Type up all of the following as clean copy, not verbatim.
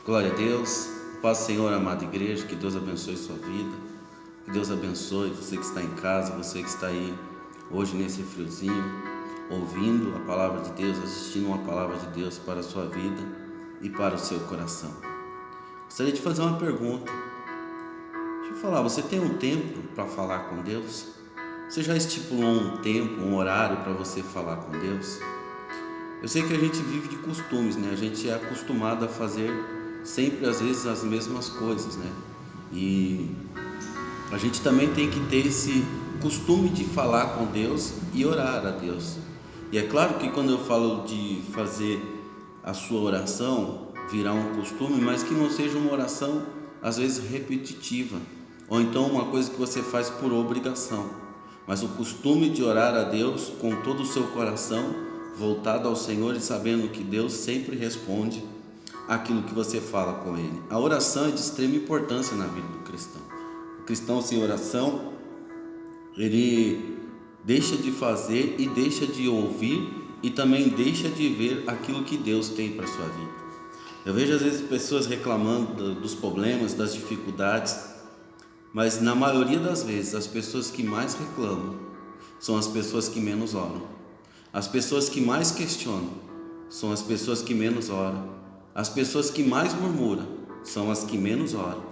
Glória a Deus, paz do Senhor, amada igreja, que Deus abençoe sua vida, que Deus abençoe você que está em casa, você que está aí hoje nesse friozinho, ouvindo a palavra de Deus, assistindo uma palavra de Deus para a sua vida e para o seu coração. Gostaria de fazer uma pergunta. Deixa eu falar, você tem um tempo para falar com Deus? Você já estipulou um tempo, um horário para você falar com Deus? Eu sei que a gente vive de costumes, né? A gente é acostumado a fazer sempre, às vezes, as mesmas coisas, né? E a gente também tem que ter esse costume de falar com Deus e orar a Deus. E é claro que quando eu falo de fazer a sua oração virar um costume, mas que não seja uma oração, às vezes, repetitiva, ou então uma coisa que você faz por obrigação, mas o costume de orar a Deus com todo o seu coração voltado ao Senhor e sabendo que Deus sempre responde aquilo que você fala com Ele. A oração é de extrema importância na vida do cristão. O cristão sem oração, ele deixa de fazer e deixa de ouvir e também deixa de ver aquilo que Deus tem para a sua vida. Eu vejo às vezes pessoas reclamando dos problemas, das dificuldades, mas na maioria das vezes as pessoas que mais reclamam são as pessoas que menos oram. As pessoas que mais questionam são as pessoas que menos oram. As pessoas que mais murmuram são as que menos oram.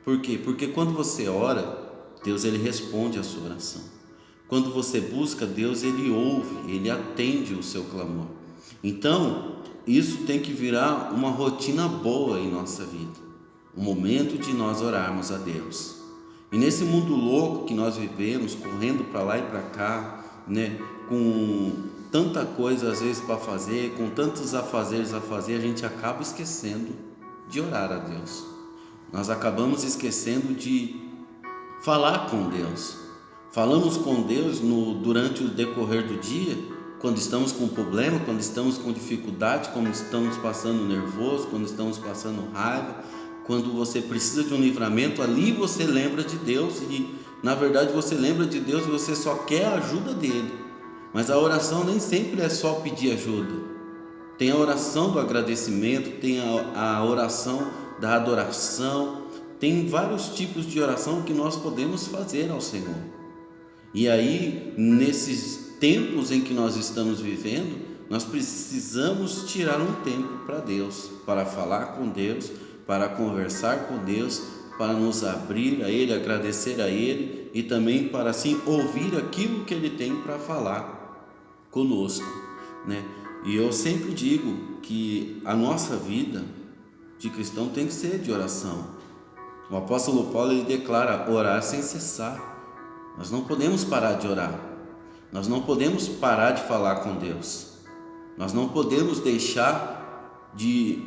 Por quê? Porque quando você ora, Deus ele responde a sua oração. Quando você busca, Deus ele ouve, ele atende o seu clamor. Então, isso tem que virar uma rotina boa em nossa vida. O momento de nós orarmos a Deus. E nesse mundo louco que nós vivemos, correndo para lá e para cá, né, com tanta coisa às vezes para fazer, com tantos afazeres a fazer, a gente acaba esquecendo de orar a Deus. Nós acabamos esquecendo de falar com Deus. Falamos com Deus durante o decorrer do dia, quando estamos com problema, quando estamos com dificuldade, quando estamos passando nervoso, quando estamos passando raiva, quando você precisa de um livramento, ali você lembra de Deus e na verdade você lembra de Deus e você só quer a ajuda dele. Mas a oração nem sempre é só pedir ajuda. Tem a oração do agradecimento, tem a oração da adoração, tem vários tipos de oração que nós podemos fazer ao Senhor. E aí, nesses tempos em que nós estamos vivendo, nós precisamos tirar um tempo para Deus, para falar com Deus, para conversar com Deus, para nos abrir a Ele, agradecer a Ele e também para assim ouvir aquilo que Ele tem para falar conosco, né? E eu sempre digo que a nossa vida de cristão tem que ser de oração. O apóstolo Paulo ele declara orar sem cessar. Nós não podemos parar de orar. Nós não podemos parar de falar com Deus. Nós não podemos deixar de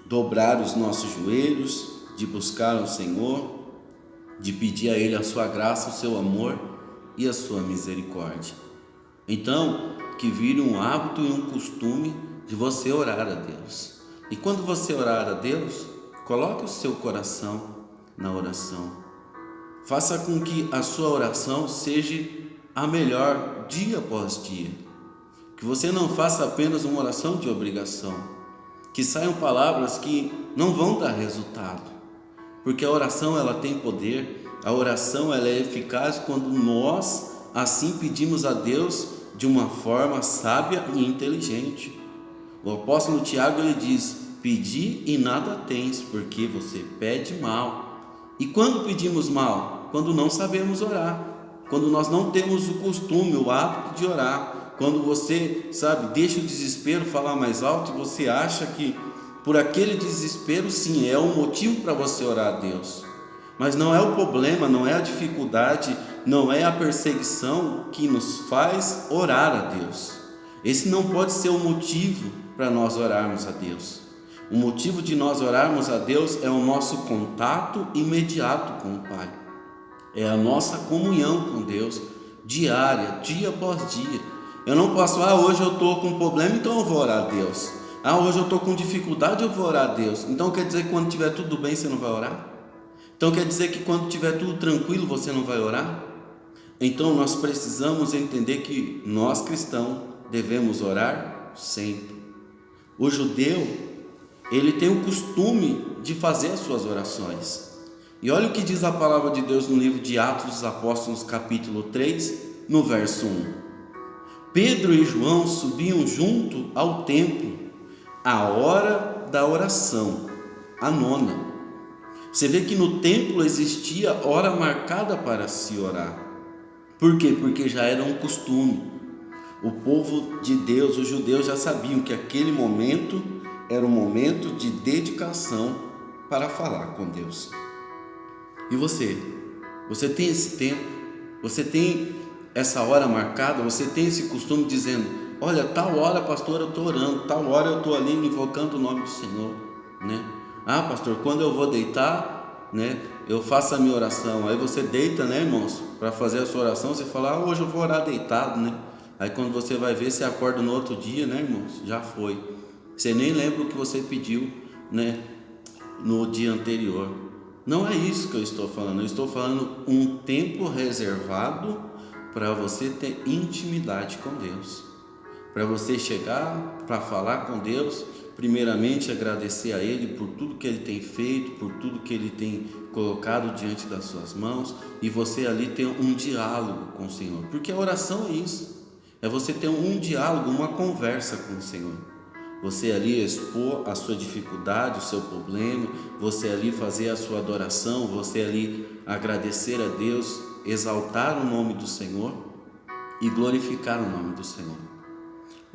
dobrar os nossos joelhos, de buscar o Senhor, de pedir a Ele a sua graça, o seu amor e a sua misericórdia. Então, que vire um hábito e um costume de você orar a Deus. E quando você orar a Deus, coloque o seu coração na oração. Faça com que a sua oração seja a melhor dia após dia. Que você não faça apenas uma oração de obrigação. Que saiam palavras que não vão dar resultado. Porque a oração ela tem poder, a oração ela é eficaz quando nós assim pedimos a Deus de uma forma sábia e inteligente. O apóstolo Tiago ele diz: pedi e nada tens, porque você pede mal. E quando pedimos mal? Quando não sabemos orar, quando nós não temos o costume, o hábito de orar, quando você, deixa o desespero falar mais alto e você acha que por aquele desespero sim é um motivo para você orar a Deus. Mas não é o problema, não é a dificuldade, não é a perseguição que nos faz orar a Deus. Esse não pode ser o motivo para nós orarmos a Deus. O motivo de nós orarmos a Deus é o nosso contato imediato com o Pai. É a nossa comunhão com Deus, diária, dia após dia. Eu não posso, hoje eu estou com problema, então eu vou orar a Deus. Hoje eu estou com dificuldade, eu vou orar a Deus. Então quer dizer que quando estiver tudo bem, você não vai orar? Então quer dizer que quando estiver tudo tranquilo, você não vai orar? Então nós precisamos entender que nós cristãos devemos orar sempre. O judeu, ele tem o costume de fazer as suas orações. E olha o que diz a palavra de Deus no livro de Atos dos Apóstolos, capítulo 3, no verso 1. Pedro e João subiam junto ao templo, à hora da oração, a nona. Você vê que no templo existia hora marcada para se orar. Por quê? Porque já era um costume. O povo de Deus, os judeus já sabiam que aquele momento era um momento de dedicação para falar com Deus. E você? Você tem esse tempo? Você tem essa hora marcada? Você tem esse costume dizendo: olha, tal hora, pastor, eu estou orando, tal hora eu estou ali invocando o nome do Senhor, né? Ah, pastor, quando eu vou deitar, né, eu faço a minha oração. Aí você deita, né, irmãos, para fazer a sua oração. Você fala: ah, hoje eu vou orar deitado, né? Aí quando você vai ver, você acorda no outro dia, né, irmãos? Já foi. Você nem lembra o que você pediu, né, no dia anterior. Não é isso que eu estou falando. Eu estou falando um tempo reservado para você ter intimidade com Deus, para você chegar para falar com Deus, primeiramente agradecer a Ele por tudo que Ele tem feito, por tudo que Ele tem colocado diante das suas mãos, e você ali ter um diálogo com o Senhor, porque a oração é isso, é você ter um diálogo, uma conversa com o Senhor. Você ali expor a sua dificuldade, o seu problema, você ali fazer a sua adoração, você ali agradecer a Deus, exaltar o nome do Senhor e glorificar o nome do Senhor.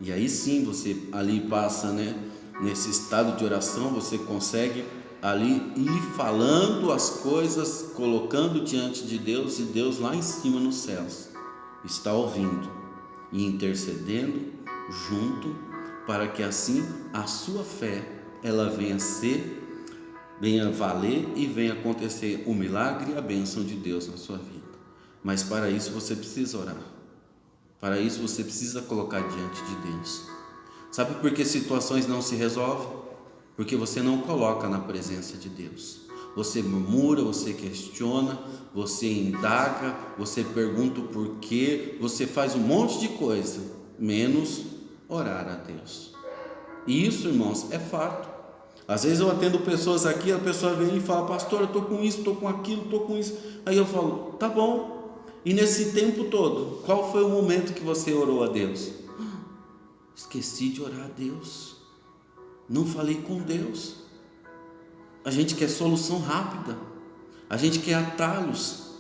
E aí sim você ali passa, né, nesse estado de oração, você consegue ali ir falando as coisas, colocando diante de Deus, e Deus lá em cima nos céus está ouvindo e intercedendo junto, para que assim a sua fé ela venha valer e venha acontecer o milagre e a bênção de Deus na sua vida. Mas para isso você precisa orar. Para isso você precisa colocar diante de Deus. Sabe por que situações não se resolvem? Porque você não coloca na presença de Deus. Você murmura, você questiona, você indaga, você pergunta o porquê, você faz um monte de coisa, menos orar a Deus. E isso, irmãos, é fato. Às vezes eu atendo pessoas aqui, a pessoa vem e fala: pastor, eu estou com isso, estou com aquilo, estou com isso. Aí eu falo: tá bom. E nesse tempo todo, qual foi o momento que você orou a Deus? Esqueci de orar a Deus. Não falei com Deus. A gente quer solução rápida. A gente quer atalhos.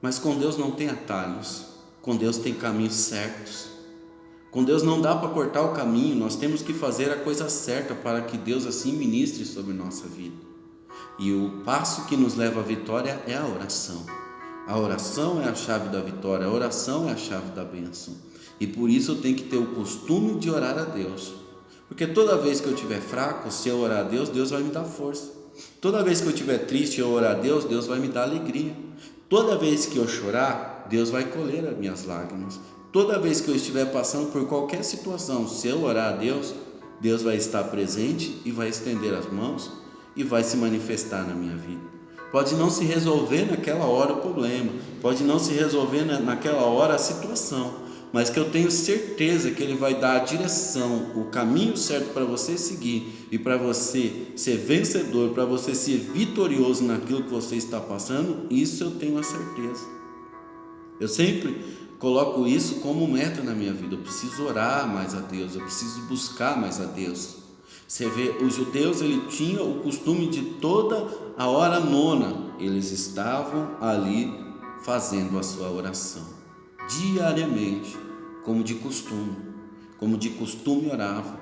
Mas com Deus não tem atalhos. Com Deus tem caminhos certos. Com Deus não dá para cortar o caminho, nós temos que fazer a coisa certa para que Deus assim ministre sobre nossa vida. E o passo que nos leva à vitória é a oração. A oração é a chave da vitória, a oração é a chave da bênção. E por isso eu tenho que ter o costume de orar a Deus. Porque toda vez que eu estiver fraco, se eu orar a Deus, Deus vai me dar força. Toda vez que eu estiver triste, eu orar a Deus, Deus vai me dar alegria. Toda vez que eu chorar, Deus vai colher as minhas lágrimas. Toda vez que eu estiver passando por qualquer situação, se eu orar a Deus, Deus vai estar presente e vai estender as mãos e vai se manifestar na minha vida. Pode não se resolver naquela hora o problema, pode não se resolver naquela hora a situação, mas que eu tenho certeza que Ele vai dar a direção, o caminho certo para você seguir e para você ser vencedor, para você ser vitorioso naquilo que você está passando. Isso eu tenho a certeza. Eu sempre coloco isso como meta na minha vida. Eu preciso orar mais a Deus, eu preciso buscar mais a Deus. Você vê, os judeus, ele tinha o costume de toda a hora nona, eles estavam ali fazendo a sua oração, diariamente, como de costume oravam.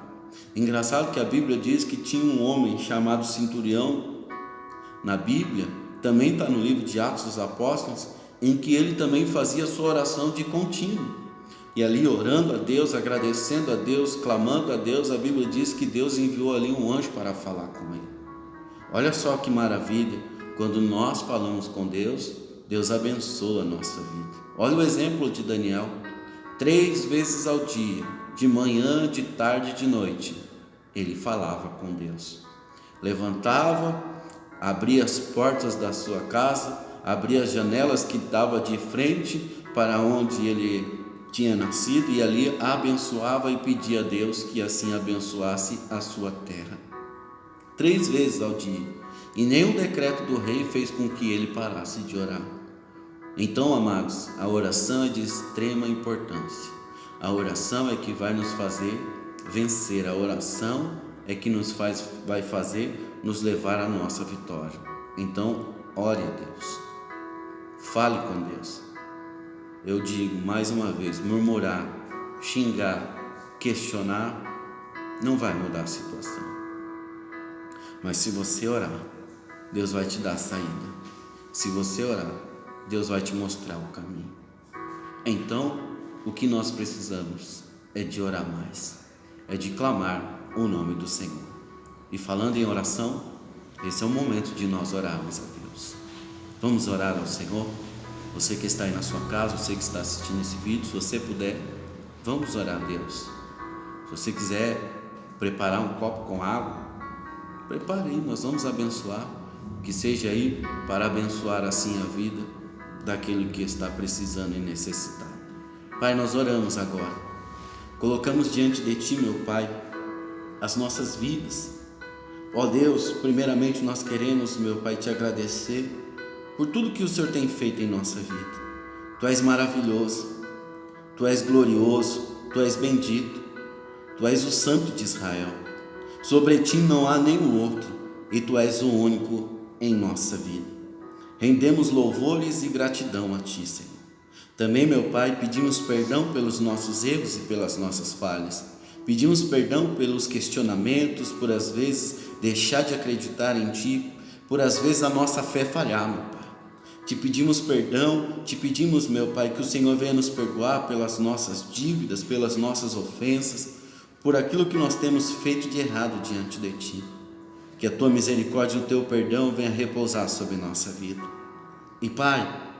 Engraçado que a Bíblia diz que tinha um homem chamado Centurião, na Bíblia, também está no livro de Atos dos Apóstolos, em que ele também fazia sua oração de contínuo, e ali orando a Deus, agradecendo a Deus, clamando a Deus. A Bíblia diz que Deus enviou ali um anjo para falar com ele. Olha só que maravilha, quando nós falamos com Deus, Deus abençoa a nossa vida. Olha o exemplo de Daniel, 3 vezes ao dia, de manhã, de tarde e de noite, ele falava com Deus, levantava, abria as portas da sua casa, abria as janelas que dava de frente para onde ele tinha nascido, e ali abençoava e pedia a Deus que assim abençoasse a sua terra. 3 vezes ao dia, e nenhum decreto do rei fez com que ele parasse de orar. Então, amados, a oração é de extrema importância. A oração é que vai nos fazer vencer. A oração é que vai fazer nos levar à nossa vitória. Então, ore a Deus. Fale com Deus. Eu digo mais uma vez, murmurar, xingar, questionar, não vai mudar a situação. Mas se você orar, Deus vai te dar a saída. Se você orar, Deus vai te mostrar o caminho. Então, o que nós precisamos é de orar mais, é de clamar o nome do Senhor. E falando em oração, esse é o momento de nós orarmos a Deus. Vamos orar ao Senhor? Você que está aí na sua casa, você que está assistindo esse vídeo, se você puder, vamos orar a Deus. Se você quiser preparar um copo com água, prepare aí, nós vamos abençoar. Que seja aí para abençoar assim a vida daquele que está precisando e necessitado. Pai, nós oramos agora. Colocamos diante de Ti, meu Pai, as nossas vidas. Ó Deus, primeiramente nós queremos, meu Pai, Te agradecer por tudo que o Senhor tem feito em nossa vida. Tu és maravilhoso, Tu és glorioso, Tu és bendito, Tu és o Santo de Israel. Sobre Ti não há nenhum outro, e Tu és o único em nossa vida. Rendemos louvores e gratidão a Ti, Senhor. Também, meu Pai, pedimos perdão pelos nossos erros e pelas nossas falhas. Pedimos perdão pelos questionamentos, por às vezes deixar de acreditar em Ti, por às vezes a nossa fé falhar, meu Pai. Te pedimos perdão, te pedimos, meu Pai, que o Senhor venha nos perdoar pelas nossas dívidas, pelas nossas ofensas, por aquilo que nós temos feito de errado diante de Ti. Que a Tua misericórdia e o Teu perdão venha repousar sobre nossa vida. E Pai,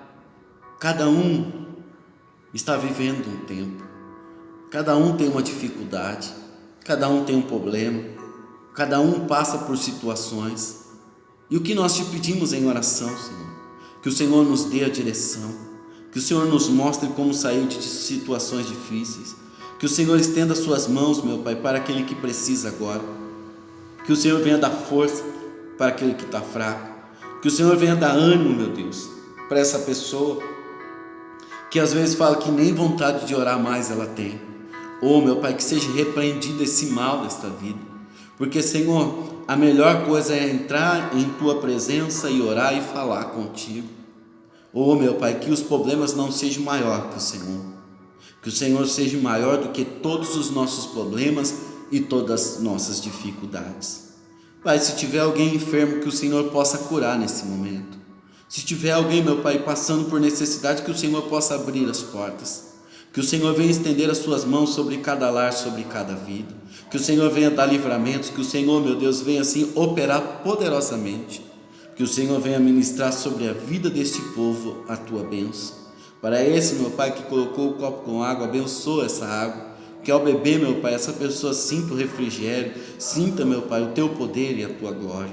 cada um está vivendo um tempo, cada um tem uma dificuldade, cada um tem um problema, cada um passa por situações. E o que nós Te pedimos em oração, Senhor, que o Senhor nos dê a direção, que o Senhor nos mostre como sair de situações difíceis, que o Senhor estenda Suas mãos, meu Pai, para aquele que precisa agora. Que o Senhor venha dar força para aquele que está fraco. Que o Senhor venha dar ânimo, meu Deus, para essa pessoa que às vezes fala que nem vontade de orar mais ela tem. Oh, meu Pai, que seja repreendido esse mal desta vida. Porque, Senhor, a melhor coisa é entrar em Tua presença e orar e falar contigo. Oh, meu Pai, que os problemas não sejam maior que o Senhor. Que o Senhor seja maior do que todos os nossos problemas e todas as nossas dificuldades. Pai, se tiver alguém enfermo, que o Senhor possa curar nesse momento. Se tiver alguém, meu Pai, passando por necessidade, que o Senhor possa abrir as portas. Que o Senhor venha estender as Suas mãos sobre cada lar, sobre cada vida. Que o Senhor venha dar livramentos, que o Senhor, meu Deus, venha assim operar poderosamente. Que o Senhor venha ministrar sobre a vida deste povo a Tua bênção. Para esse, meu Pai, que colocou o copo com água, abençoa essa água. Que ao beber, meu Pai, essa pessoa sinta o refrigério, sinta, meu Pai, o Teu poder e a Tua glória.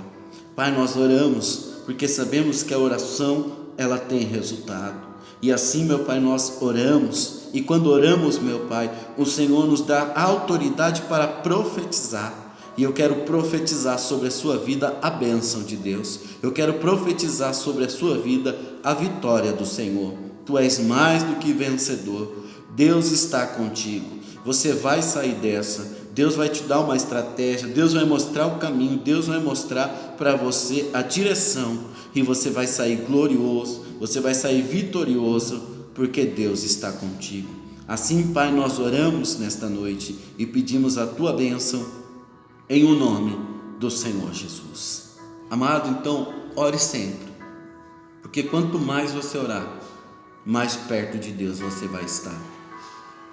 Pai, nós oramos, porque sabemos que a oração, ela tem resultado. E assim, meu Pai, nós oramos, e quando oramos, meu Pai, o Senhor nos dá autoridade para profetizar. E eu quero profetizar sobre a sua vida a bênção de Deus. Eu quero profetizar sobre a sua vida a vitória do Senhor. Tu és mais do que vencedor. Deus está contigo. Você vai sair dessa. Deus vai te dar uma estratégia. Deus vai mostrar o caminho. Deus vai mostrar para você a direção. E você vai sair glorioso. Você vai sair vitorioso, porque Deus está contigo. Assim, Pai, nós oramos nesta noite e pedimos a Tua bênção em o nome do Senhor Jesus. Amado, então, ore sempre. Porque quanto mais você orar, mais perto de Deus você vai estar.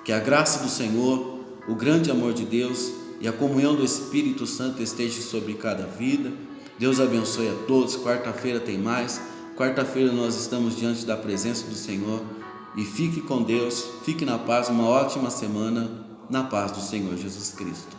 Que a graça do Senhor, o grande amor de Deus e a comunhão do Espírito Santo esteja sobre cada vida. Deus abençoe a todos. Quarta-feira tem mais. Quarta-feira nós estamos diante da presença do Senhor. E fique com Deus, fique na paz, uma ótima semana na paz do Senhor Jesus Cristo.